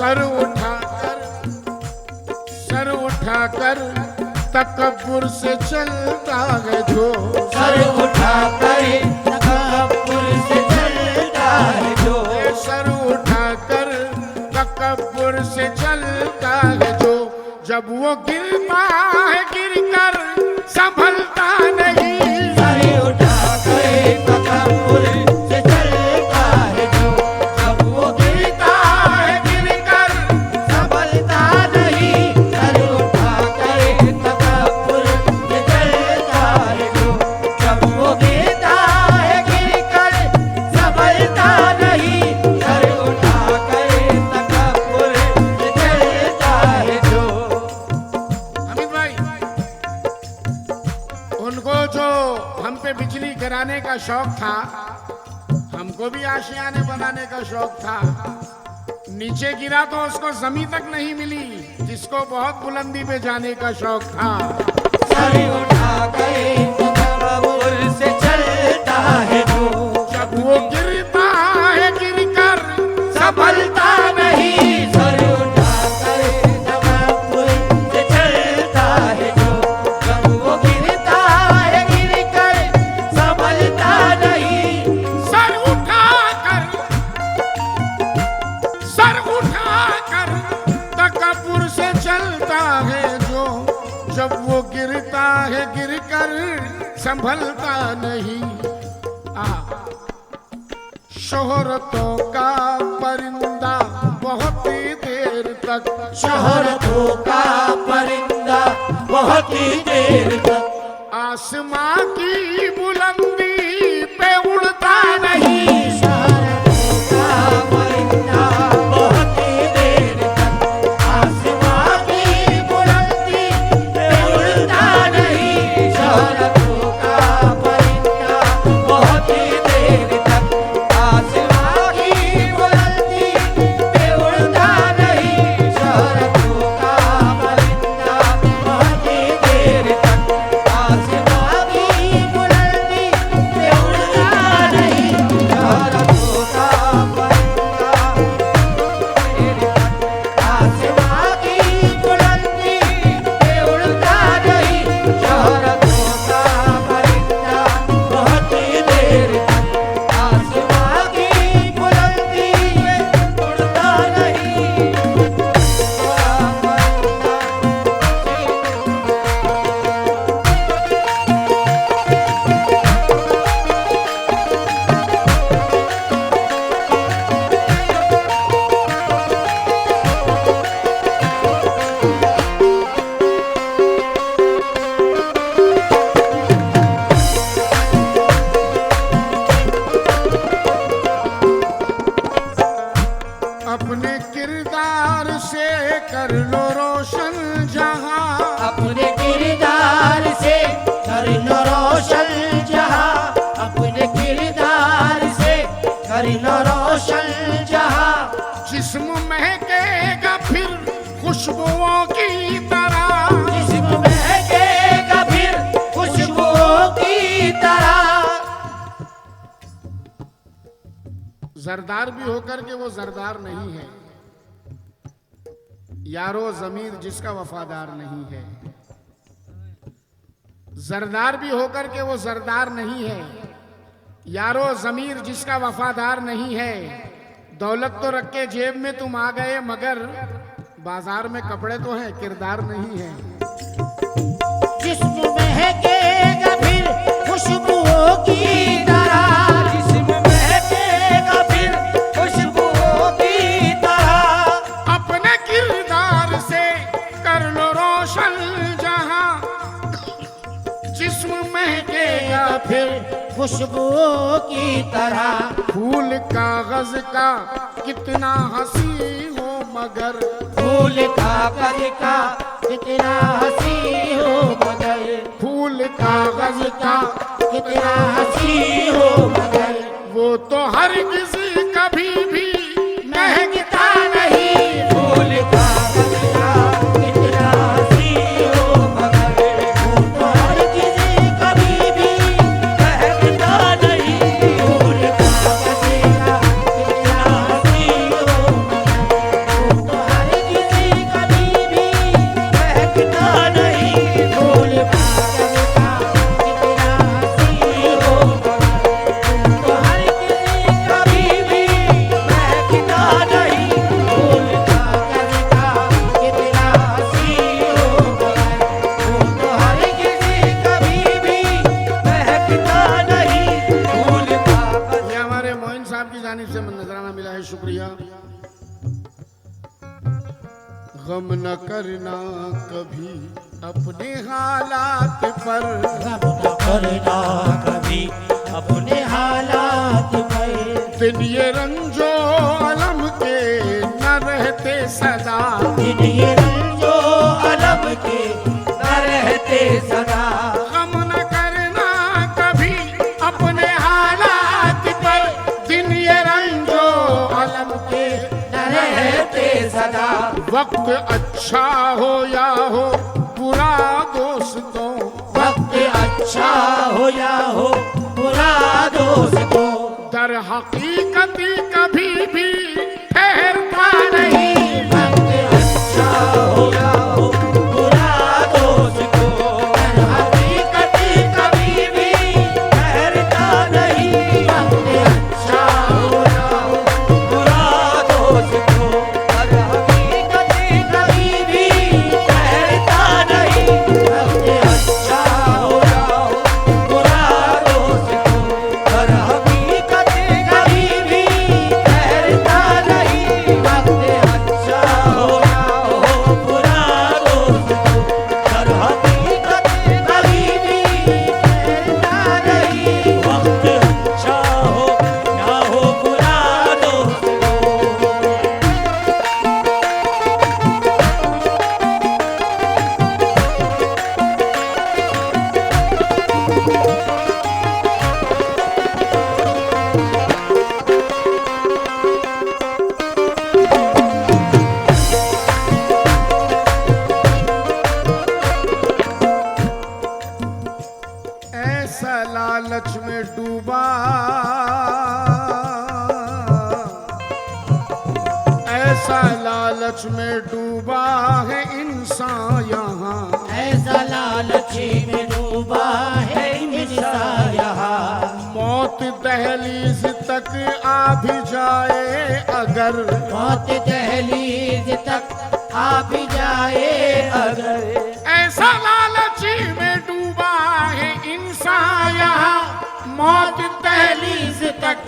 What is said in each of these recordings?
Sir उठाकर तकब्बुर से चलता है जो, सर उठाकर तकब्बुर से चलता है जो, सर उठाकर तकब्बुर से चलता है जो, जब वो गिरता है गिरकर संभलता नहीं। सर उठाकर तकब्बुर से चलता है जो, जब वो गिरता है गिरकर संभलता नहीं। सर उठाकर तकब्बुर से चलता है जो, जब वो गिरता है गिरकर संभलता नहीं। सर उठाकर तकब्बुर से चलता है जो। अमित भाई, उनको जो हम पे बिजली गिराने का शौक था, हमको भी आशियाने बनाने का शौक था। नीचे गिरा तो उसको जमीन तक नहीं मिली, जिसको बहुत बुलंदी पे जाने का शौक था। सर उठाकर तकब्बुर से चलता है जो, जब वो गिरता है गिरकर संभलता नहीं। सर उठाकर तकब्बुर से चलता है जो, जब वो गिरता है गिरकर संभलता नहीं। सर उठाकर तकब्बुर से चलता है जो, जब वो गिरता है गिरकर संभलता नहीं। शोहरतों का परिंदा बहुत ही देर तक, शोहरतों का परिंदा बहुत ही देर तक आसमां की बुलंदी पे उड़ता नहीं। शोहरतों का परिंदा बहुत ही देर तक आसमां की बुलंदी पे उड़ता नहीं। शोहरतों का परिंदा बहुत ही देर तक आसमां की बुलंदी पे उड़ता नहीं। शोहरतों का परिंदा बहुत ही देर तक आसमां की बुलंदी पे उड़ता नहीं। शोहरतों का परिंदा देर तक आसमां की बुलंदी पे उड़ता नहीं। शोहरतों का परिंदा बहुत ही देर तक आसमां की बुलंदी पे उड़ता नहीं। अपने किरदार से कर लो रोशन जहां, अपने किरदार से कर लो रोशन जहां। अपने किरदार से कर लो रोशन जहां। जिस्म महकेगा फिर खुशबुओं की तरह, जिस्म महकेगा फिर खुशबुओं की तरह। जरदार भी होकर के वो जरदार नहीं है, यारो जमीर जिसका वफादार नहीं है। जरदार भी होकर के वो जरदार नहीं है, यारो जमीर जिसका वफादार नहीं है। दौलत तो रख के जेब में तुम आ गए, मगर बाजार में कपड़े तो हैं, किरदार नहीं है। जिस्म महकेगा फिर खुशबुओं की तरह। जिस्म महकेगा फिर खुशबुओं की तरह। अपने किरदार से कर लो रोशन जहां, जिस्म महकेगा फिर खुशबुओं की तरह। फूल कागज का कितना हंसी हो मगर, फूल कागज का कितना हंसी हो मगर। फूल कागज का कितना हंसी हो मगर। वो तो हर किसी कभी भी महकता नहीं। फूल कागज का कितना हंसी हो मगर। वो तो हर किसी कभी भी महकता नहीं। फूल कागज का कितना हंसी हो मगर। वो तो गाना मिला है, शुक्रिया। गम न करना कभी अपने हालात पर, गम न करना कभी अपने हालात पर, दिन ये रंजो अलम के न रहते सदा, दिन ये रंजो अलम के न रहते सदा। गम न करना कभी अपने हालात पर, दिन ये रंजो अलम के न रहते सदा। वक्त अच्छा हो या हो बुरा दोस्तों, वक्त अच्छा हो या हो बुरा दोस्तों, दर हकीकती कभी भी ठहरता नहीं। वक्त अच्छा हो या हो बुरा दोस्तों, दर हकीकती कभी भी ठहरता नहीं। वक्त अच्छा हो या हो बुरा दोस्तों, दर हकीकती कभी भी ठहरता नहीं। वक्त अच्छा हो या हो बुरा दोस्तों, दर हकीकती कभी भी ठहरता नहीं। वक्त अच्छा हो या हो बुरा दोस्तों, दर हकीकती कभी भी ठहरता नहीं। वक्त अच्छा हो या हो बुरा दोस्तों। ऐसा लालच में डूबा, ऐसा लालच में डूबा है इंसान यहाँ, ऐसा लालची में डूबा है इंसान यहाँ। मौत दहलीज तक आ भी जाए अगर, मौत दहलीज तक आ भी जाए अगर। ऐसा लालची में डूबा है इंसान यहाँ, मौत दहलीज तक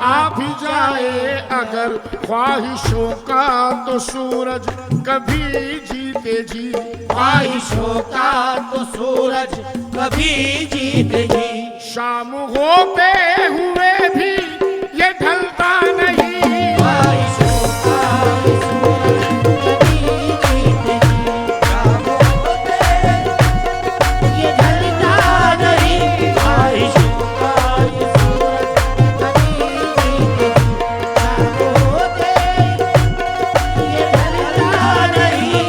आ भी जाए अगर, ख्वाहिशों का तो सूरज कभी जीते जी, ख्वाहिशों का तो सूरज कभी जीत जी। शाम होते हुए भी ये ढलता नहीं। ख्वाहिशों का ये सूरज कभी जीत जी। शाम होते ये ढलता नहीं। ख्वाहिशों का ये सूरज कभी जीत जी। शाम होते ये ढलता नहीं।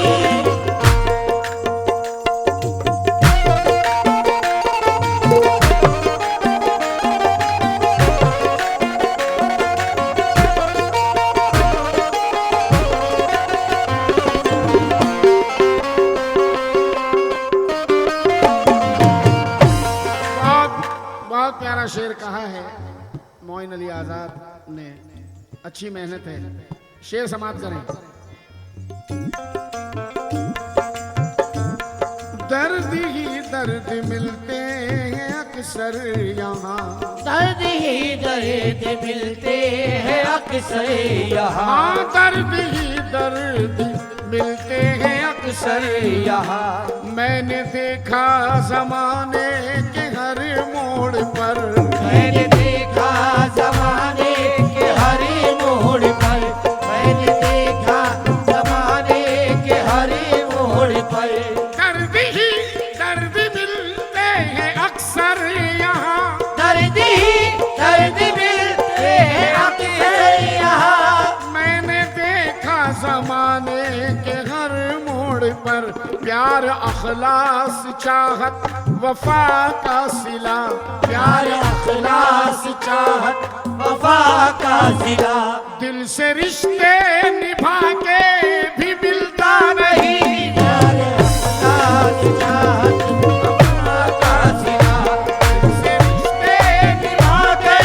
बहुत प्यारा शेर कहा है मोइन अली आजाद ने, अच्छी मेहनत है। शेर समाप्त करें। दर्द ही दर्द मिलते हैं अक्सर यहाँ, दर्द ही दर्द मिलते हैं अक्सर यहाँ। हाँ दर्द ही दर्द मिलते हैं अक्सर यहाँ। मैंने देखा जमाने के हर मोड़ पर, मैंने देखा जमाने के हर मोड़ पर। मैंने देखा जमाने के हर मोड़ पर। दर्द ही दर्द मिलते हैं अक्सर यहाँ, दर्द ही दर्द मिलते हैं अक्सर यहाँ। मैंने देखा जमाने के हर मोड़ पर, प्यार अखलास चाहत वफा का सिला, प्यार अखलास चाहत वफा का सिला। दिल से रिश्ते निभा के भी मिलता नहीं। प्यार अखलास चाहत वफा का सिला। दिल से रिश्ते निभा के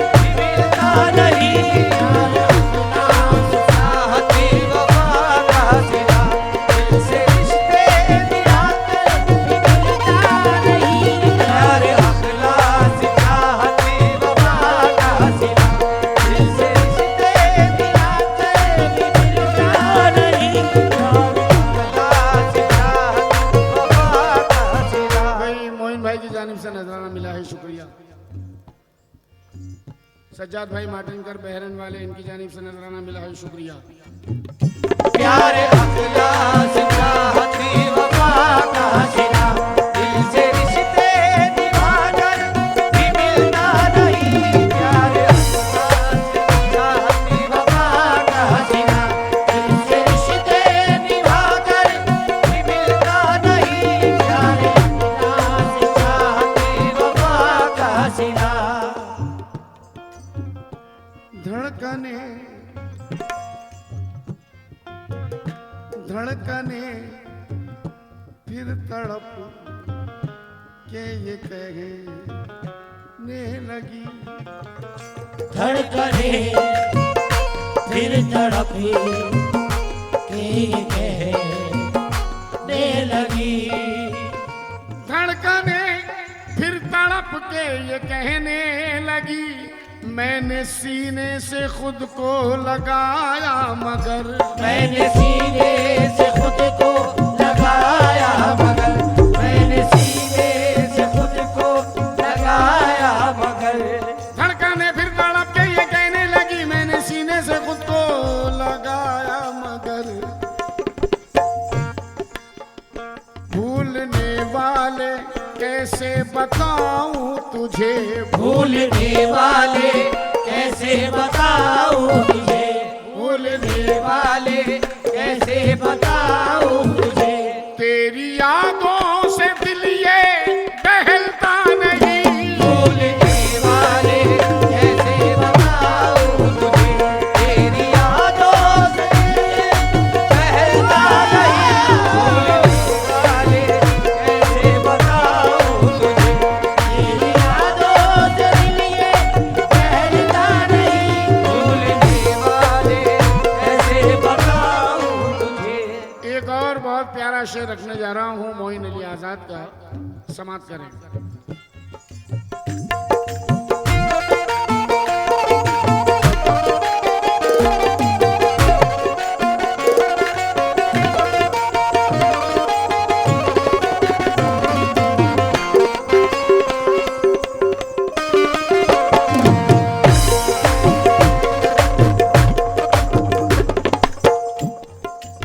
भी मिलता नहीं। प्यार अखलास चाहत वफा का सिला। दिल से रिश्ते निभाकर भी मिलता नहीं। प्यार अखलास चाहत वफा का सिला। दिल से रिश्ते सज्जाद भाई मार्टिनकर बहरन वाले, इनकी जानिब से नजराना मिला है, शुक्रिया। प्यारे अखलास चाहती वफा का सिला, दिल से रिश्ते निभाकर भी मिलता नहीं। प्यारे अखलास चाहती वफा का सिला, दिल से रिश्ते निभाकर भी मिलता नहीं। प्यारे अखलास चाहती वफा का सिला। धड़कने धड़कने फिर तड़प के ये कहने लगी, धड़कने फिर तड़पी के ये कहने लगी। धड़कने फिर तड़प के ये कहने लगी, मैंने सीने से खुद को लगाया मगर, मैंने सीने से खुद को लगाया मगर, मैंने सीने से खुद को लगाया मगर। धड़कने फिर तड़प के ये कहने लगी, मैंने सीने से खुद को लगाया मगर, भूलने वाले कैसे बताऊं तुझे, भूलने वाले कैसे बताऊं तुझे, भूलने वाले कैसे बताऊं तुझे। तेरी यादों से दिल ये बहलता नहीं, भूलने वाले कैसे बताऊं तुझे, तेरी यादों से बहलता नहीं। भूलने वाले कैसे बताऊं तुझे, तेरी यादों से दिल ये बहलता नहीं। भूलने वाले कैसे बताऊं तुझे। एक और बहुत प्यारा शेर रखने जा रहा हूं मोइन अली आजाद का, समाप्त करें।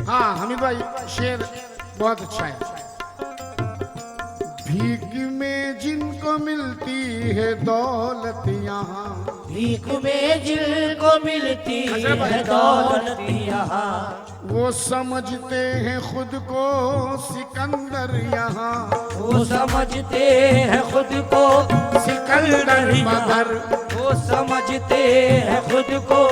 हाँ हमीद भाई, शेर बहुत अच्छा है। भीख में जिनको मिलती है दौलत यहाँ, भीख में जिनको मिलती है दौलत यहाँ, वो समझते हैं खुद को सिकंदर यहाँ, वो समझते हैं खुद को सिकंदर मगर, वो समझते हैं खुद को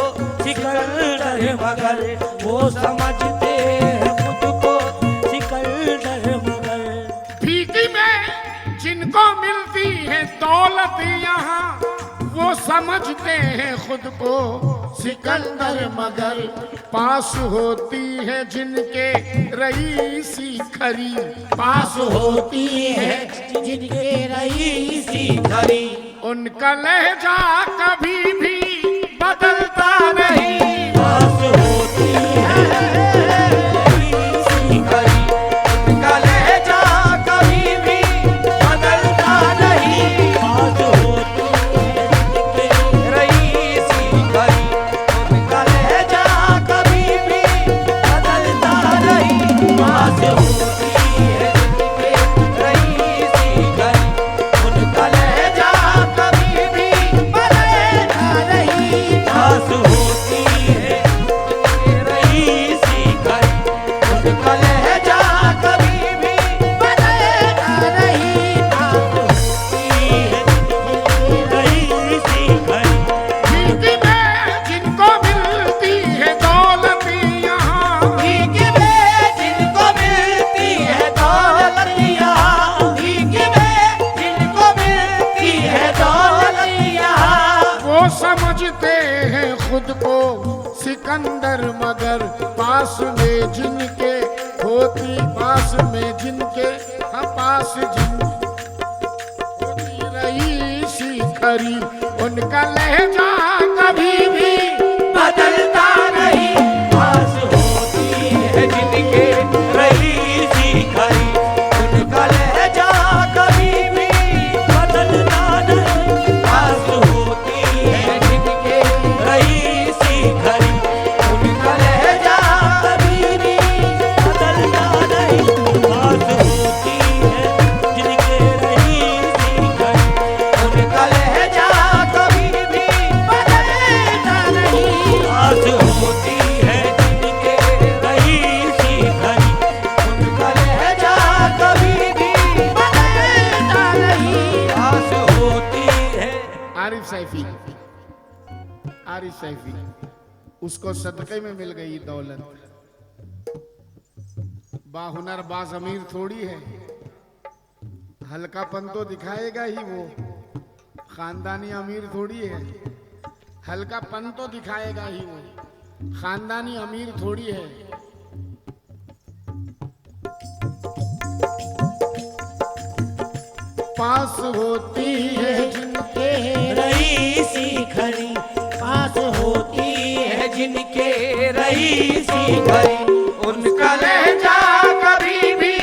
सिकंदर मगर, वो समझते हैं खुद को सिकंदर मगर। भीख में जिनको मिलती है दौलत यहाँ, वो समझते हैं खुद को सिकंदर मगर, पास होती है जिनके रईसी खरी, पास होती है जिनके रईसी खरी, उनका लहजा कभी भी बदलता नहीं। पास होती है रईसी खरी, उनका लहजा कभी भी बदलता नहीं। पास होती है जिनके रईसी खरी, उनका लहजा कभी भी बदलता नहीं। पास होती है जिनके रईसी खरी, उनका लहजा कभी भी बदलता नहीं। पास होती है रईसी खरी, उनका लहजा कभी भी बदलता नहीं। पास होती है रईसी खरी। भीख में जिनको मिलती है दौलत यहाँ, भीख में जिनको मिलती है दौलत यहाँ, भीख में जिनको मिलती है दौलत यहाँ, वो समझते हैं खुद को सिकंदर मगर, पास में जिनके होती, पास में जिनके, हाँ पास जिन होती रईसी खरी, उनका लहजा कभी भी बदलता नहीं। पास होती है जिनके रईसी खरी, उनका लहजा कभी भी बदलता नहीं। पास होती है जिनके सैफी, उसको सदक़े में मिल गई दौलत। बाहुनर बाज अमीर थोड़ी है, हल्कापन तो दिखाएगा ही वो, खानदानी अमीर थोड़ी है, हल्कापन तो दिखाएगा ही वो, खानदानी अमीर थोड़ी है। पास होती है जिनके रईसी खरी, पास होती है जिनके रईसी खरी, उनका लहजा कभी भी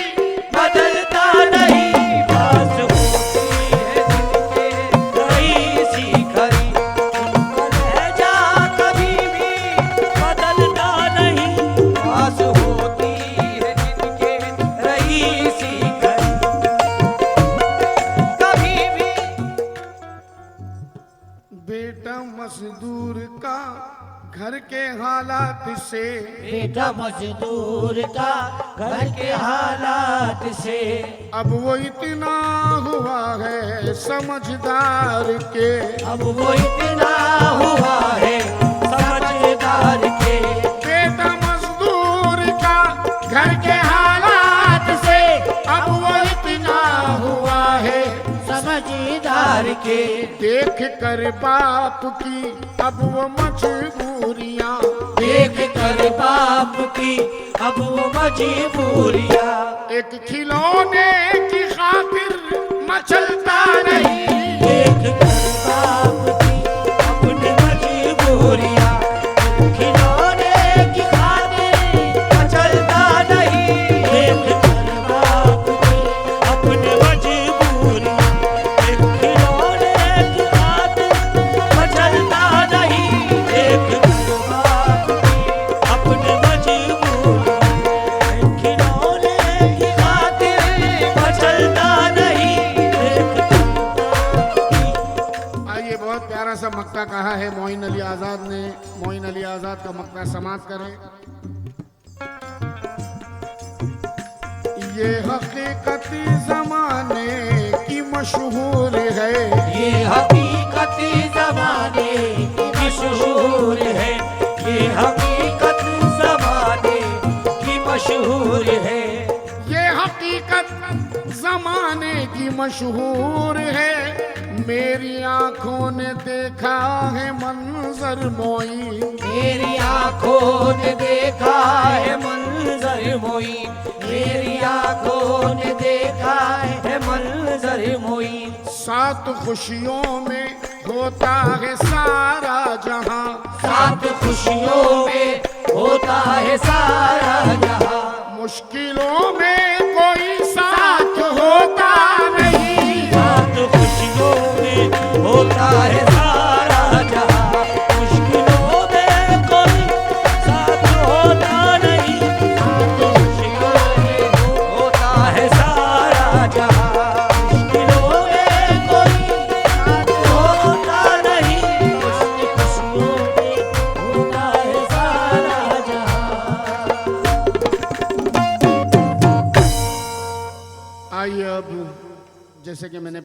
बदलता नहीं। पास होती है जिनके रईसी खरी, उनका लहजा कभी भी बदलता नहीं। पास होती है जिनके रईसी खरी, कभी भी। बेटा मजदूर का घर के हालात से, बेटा मजदूर का घर के हालात से, अब वो इतना हुआ है समझदार के, अब वो इतना हुआ है समझदार के। बेटा मजदूर का घर के हालात से, अब वो इतना हुआ है समझदार के। देख कर बाप की अब वो मजबूरियां, देख कर बाप की अब वो मजबूरियां, एक खिलौने की खातिर मचलता नहीं। देख कर बाप की अपनी मजबूरियां, खिलौने की खातिर मचलता नहीं। देख कर बाप की अपनी मजबूरियां, खिलौने की खातिर मचलता नहीं। देख कर बाप की अपनी मजबूरियां, खिलौने की खातिर मचलता नहीं। आइए, बहुत प्यारा सा मक्ता कहा है मोइन अली आजाद ने। मोइन अली आजाद का मक्ता समाप्त करें। ये हकीकती जमाने की मशहूर है, ये हकीकत ज़माने की मशहूर है, ये हकीकत ज़माने की मशहूर है। ये हकीकत जमाने की मशहूर है। मेरी आंखों ने देखा है मंजर मोइन, मेरी आंखों ने देखा है मंजर मोइन, मेरी आंखों ने देखा है मंजर मोइन। सात खुशियों में होता है सारा जहां, सात खुशियों में होता है सारा जहां, मुश्किलों में कोई साथ होता नहीं। सात खुशियों में होता है सारा जहां, मुश्किलों में कोई साथ होता नहीं। सात खुशियों में होता है सारा जहां, मुश्किलों में कोई साथ होता नहीं। खुशियों में होता है सारा जहां। आइए, अब जैसे कि मैंने